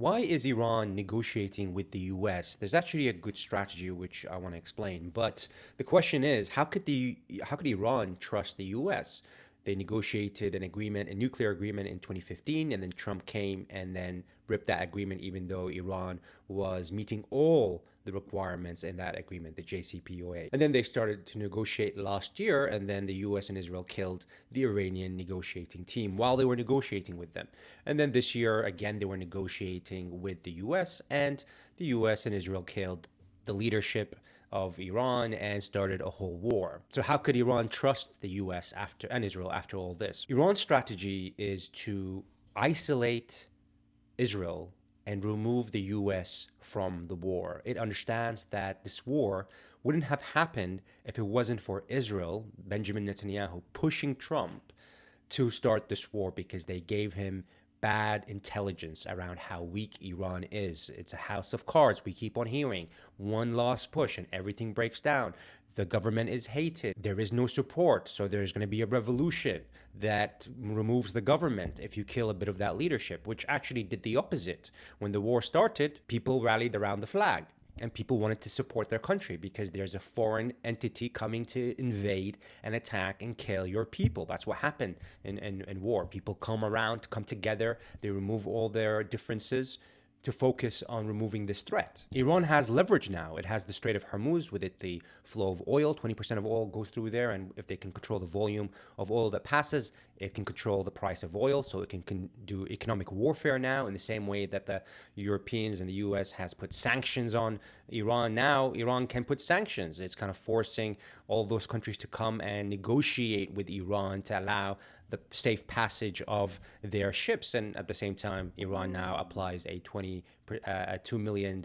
Why is Iran negotiating with the US? There's actually a good strategy which I want to explain, but the question is, how could Iran trust the US? They negotiated an agreement, a nuclear agreement in 2015, and then Trump came and then ripped that agreement, even though Iran was meeting all the requirements in that agreement, the JCPOA. And then they started to negotiate last year, and then the US and Israel killed the Iranian negotiating team while they were negotiating with them. And then this year, again, they were negotiating with the US, and the US and Israel killed the leadership of Iran and started a whole war. So how could Iran trust the US and Israel after all this? Iran's strategy is to isolate Israel and remove the US from the war. It understands that this war wouldn't have happened if it wasn't for Israel, Benjamin Netanyahu, pushing Trump to start this war because they gave him bad intelligence around how weak Iran is. It's a house of cards. We keep on hearing one last push and everything breaks down. The government is hated. There is no support. So there's going to be a revolution that removes the government if you kill a bit of that leadership, which actually did the opposite. When the war started, people rallied around the flag. And people wanted to support their country because there's a foreign entity coming to invade and attack and kill your people. That's what happened in war. People come together, they remove all their differences to focus on removing this threat. Iran has leverage now. It has the Strait of Hormuz, with it the flow of oil. 20% of oil goes through there, and if they can control the volume of oil that passes, it can control the price of oil, so it can do economic warfare now in the same way that the Europeans and the US has put sanctions on Iran. Now Iran can put sanctions. It's kind of forcing all those countries to come and negotiate with Iran to allow the safe passage of their ships. And at the same time, Iran now applies a $2 million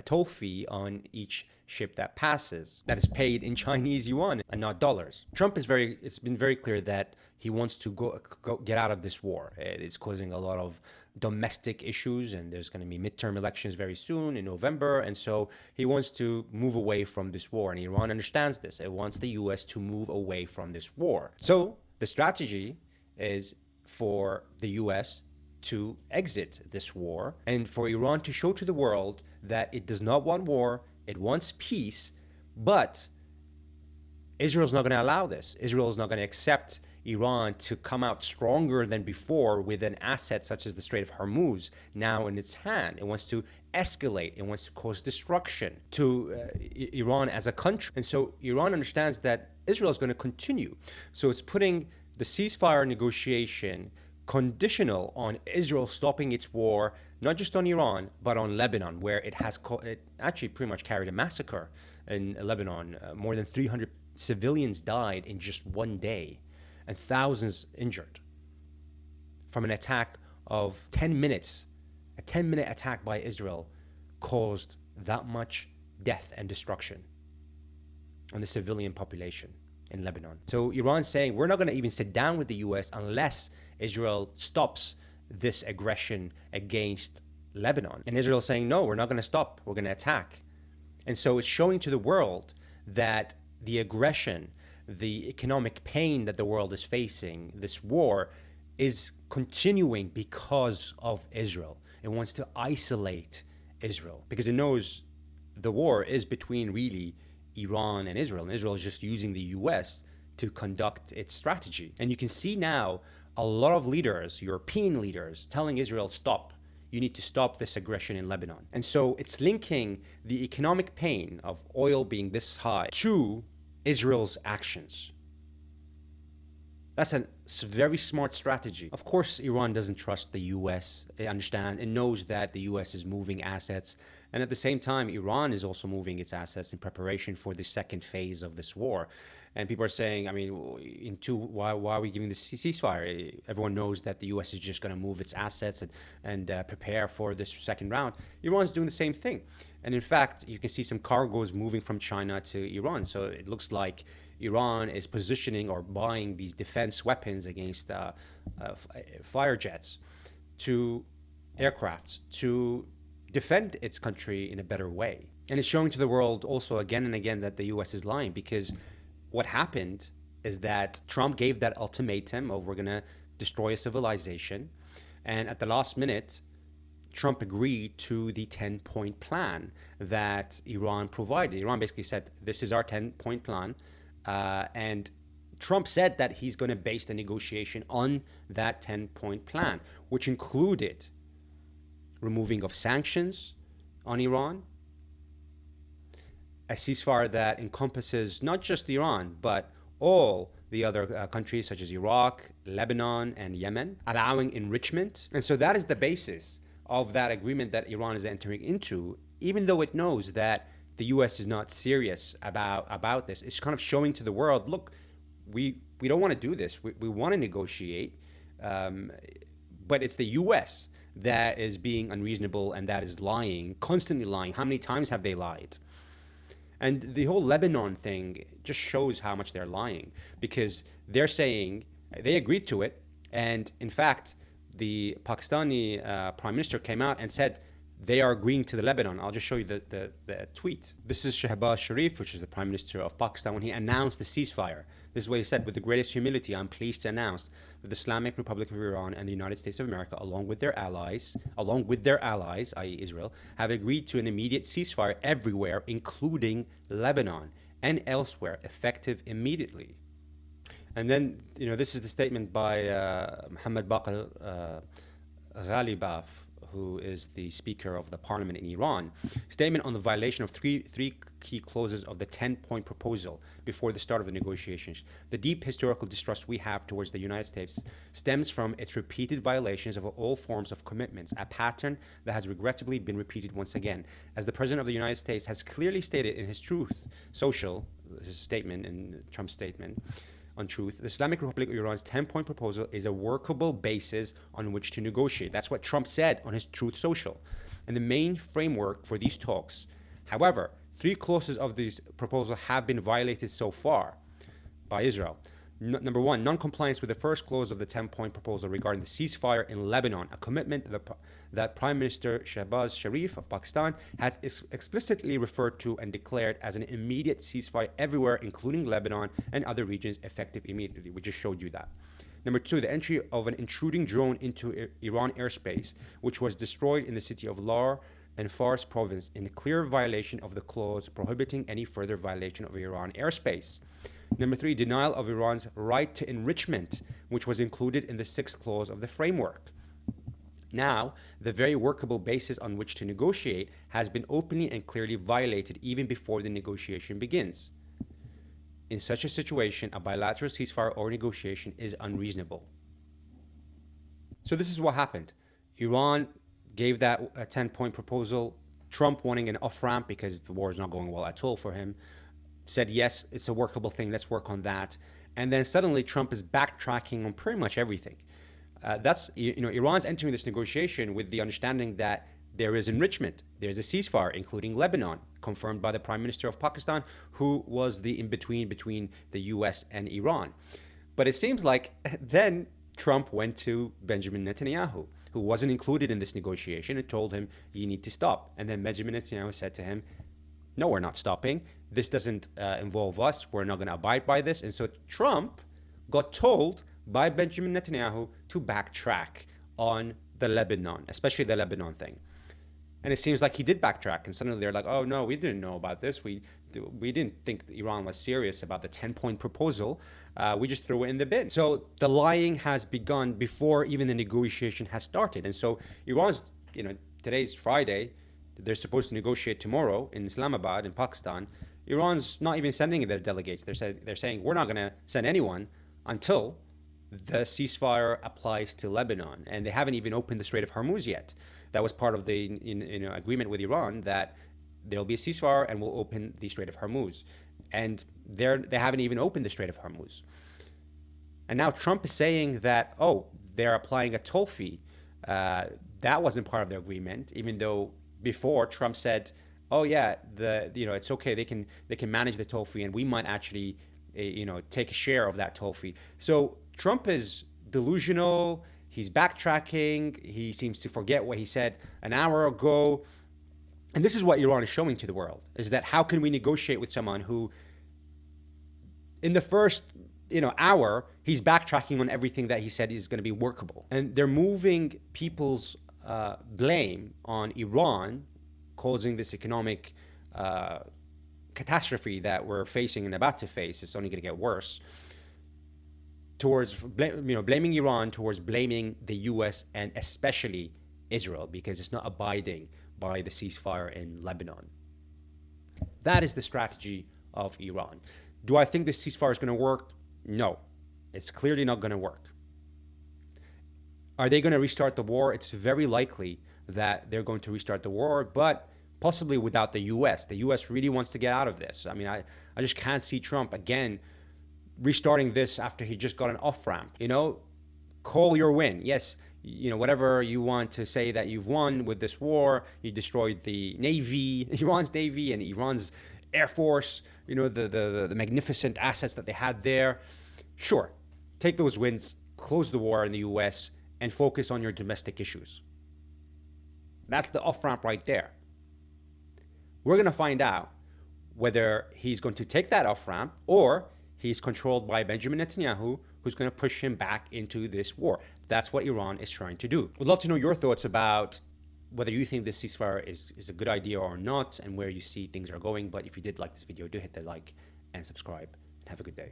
toll fee on each ship that passes, that is paid in Chinese yuan and not dollars. Trump it's been very clear that he wants to get out of this war. It's causing a lot of domestic issues, and there's going to be midterm elections very soon in November. And so he wants to move away from this war. And Iran understands this. It wants the US to move away from this war. So the strategy is for the US to exit this war and for Iran to show to the world that it does not want war, it wants peace, but Israel's not going to allow this. Israel is not going to accept Iran to come out stronger than before with an asset such as the Strait of Hormuz now in its hand. It wants to escalate. It wants to cause destruction to Iran as a country. And so Iran understands that Israel is going to continue. So it's putting the ceasefire negotiation conditional on Israel stopping its war, not just on Iran, but on Lebanon, where it actually pretty much carried a massacre in Lebanon. More than 300 civilians died in just one day, and thousands injured from an attack of 10 minutes. A 10-minute attack by Israel caused that much death and destruction on the civilian population in Lebanon. So Iran's saying, we're not going to even sit down with the US unless Israel stops this aggression against Lebanon. And Israel's saying, no, we're not going to stop. We're going to attack. And so it's showing to the world that the aggression, the economic pain that the world is facing, this war, is continuing because of Israel. It wants to isolate Israel because it knows the war is between really Iran and Israel is just using the US to conduct its strategy. And you can see now a lot of leaders, European leaders, telling Israel, stop. You need to stop this aggression in Lebanon. And so it's linking the economic pain of oil being this high to Israel's actions. That's a very smart strategy. Of course, Iran doesn't trust the US. It understands, it knows that the US is moving assets. And at the same time, Iran is also moving its assets in preparation for the second phase of this war. And people are saying, I mean, why are we giving this ceasefire? Everyone knows that the US is just going to move its assets and prepare for this second round. Iran's doing the same thing. And in fact, you can see some cargoes moving from China to Iran. So it looks like Iran is positioning or buying these defense weapons against fire jets to aircrafts to defend its country in a better way. And it's showing to the world also again and again that the US is lying, because what happened is that Trump gave that ultimatum of we're going to destroy a civilization. And at the last minute, Trump agreed to the 10-point plan that Iran provided. Iran basically said, this is our 10-point plan. And Trump said that he's going to base the negotiation on that 10-point plan, which included removing of sanctions on Iran, a ceasefire that encompasses not just Iran, but all the other countries such as Iraq, Lebanon, and Yemen, allowing enrichment. And so that is the basis of that agreement that Iran is entering into, even though it knows that the US is not serious about this. It's kind of showing to the world, look, we don't want to do this. We want to negotiate, but it's the US that is being unreasonable and that is lying, constantly lying. How many times have they lied? And the whole Lebanon thing just shows how much they're lying, because they're saying they agreed to it. And in fact, the Pakistani prime minister came out and said they are agreeing to the Lebanon. I'll just show you the tweet. This is Shehbaz Sharif, which is the prime minister of Pakistan, when he announced the ceasefire. This is what he said: with the greatest humility, I'm pleased to announce that the Islamic Republic of Iran and the United States of America, along with their allies, i.e. Israel, have agreed to an immediate ceasefire everywhere, including Lebanon and elsewhere, effective immediately. And then, this is the statement by Mohammed Baqir Ghalibaf, who is the Speaker of the Parliament in Iran. Statement on the violation of three key clauses of the 10-point proposal before the start of the negotiations. The deep historical distrust we have towards the United States stems from its repeated violations of all forms of commitments, a pattern that has regrettably been repeated once again. As the President of the United States has clearly stated in his his statement, in Trump's statement, on truth, the Islamic Republic of Iran's 10-point proposal is a workable basis on which to negotiate. That's what Trump said on his Truth Social. And the main framework for these talks. However, three clauses of this proposal have been violated so far by Israel. Number one, non-compliance with the first clause of the 10-point proposal regarding the ceasefire in Lebanon, a commitment that Prime Minister Shehbaz Sharif of Pakistan has explicitly referred to and declared as an immediate ceasefire everywhere, including Lebanon and other regions, effective immediately. We just showed you that. Number two, the entry of an intruding drone into Iran airspace, which was destroyed in the city of Lar and Fars province, in clear violation of the clause prohibiting any further violation of Iran airspace. Number three, denial of Iran's right to enrichment, which was included in the sixth clause of the framework. Now, the very workable basis on which to negotiate has been openly and clearly violated even before the negotiation begins. In such a situation, a bilateral ceasefire or negotiation is unreasonable. So this is what happened. Iran gave that 10-point proposal. Trump, wanting an off-ramp because the war is not going well at all for him, said, yes, it's a workable thing, let's work on that. And then suddenly Trump is backtracking on pretty much everything. Iran's entering this negotiation with the understanding that there is enrichment, there's a ceasefire, including Lebanon, confirmed by the Prime Minister of Pakistan, who was the in-between between the US and Iran. But it seems like then Trump went to Benjamin Netanyahu, who wasn't included in this negotiation, and told him, you need to stop. And then Benjamin Netanyahu said to him, no, we're not stopping. This doesn't involve us. We're not going to abide by this. And so Trump got told by Benjamin Netanyahu to backtrack on the Lebanon, especially the Lebanon thing. And it seems like he did backtrack. And suddenly they're like, oh, no, we didn't know about this. We didn't think that Iran was serious about the 10-point proposal. We just threw it in the bin. So the lying has begun before even the negotiation has started. And so Iran's, today's Friday. They're supposed to negotiate tomorrow in Islamabad in Pakistan. Iran's not even sending their delegates. They're saying we're not going to send anyone until the ceasefire applies to Lebanon. And they haven't even opened the Strait of Hormuz yet. That was part of the agreement with Iran, that there'll be a ceasefire and we'll open the Strait of Hormuz. And they haven't even opened the Strait of Hormuz. And now Trump is saying that, they're applying a toll fee. That wasn't part of the agreement, even though before Trump said, oh yeah, it's okay, they can manage the toll fee and we might actually take a share of that toll fee. So Trump is delusional, he's backtracking, he seems to forget what he said an hour ago. And this is what Iran is showing to the world, is that how can we negotiate with someone who in the first hour, he's backtracking on everything that he said is going to be workable. And they're moving people's blame on Iran causing this economic catastrophe that we're facing and about to face. It's only going to get worse. Towards blaming Iran, towards blaming the U.S. and especially Israel, because it's not abiding by the ceasefire in Lebanon. That is the strategy of Iran. Do I think this ceasefire is going to work? No, it's clearly not going to work. Are they going to restart the war? It's very likely that they're going to restart the war, but possibly without the U.S. The U.S. really wants to get out of this. I mean, I just can't see Trump again restarting this after he just got an off-ramp. Call your win. Yes, whatever you want to say that you've won with this war, you destroyed the Navy, Iran's Navy and Iran's Air Force, the magnificent assets that they had there. Sure, take those wins, close the war in the U.S., and focus on your domestic issues. That's the off-ramp right there. We're going to find out whether he's going to take that off-ramp or he's controlled by Benjamin Netanyahu, who's going to push him back into this war. That's what Iran is trying to do. We'd love to know your thoughts about whether you think this ceasefire is a good idea or not, and where you see things are going. But if you did like this video, do hit the like and subscribe. And have a good day.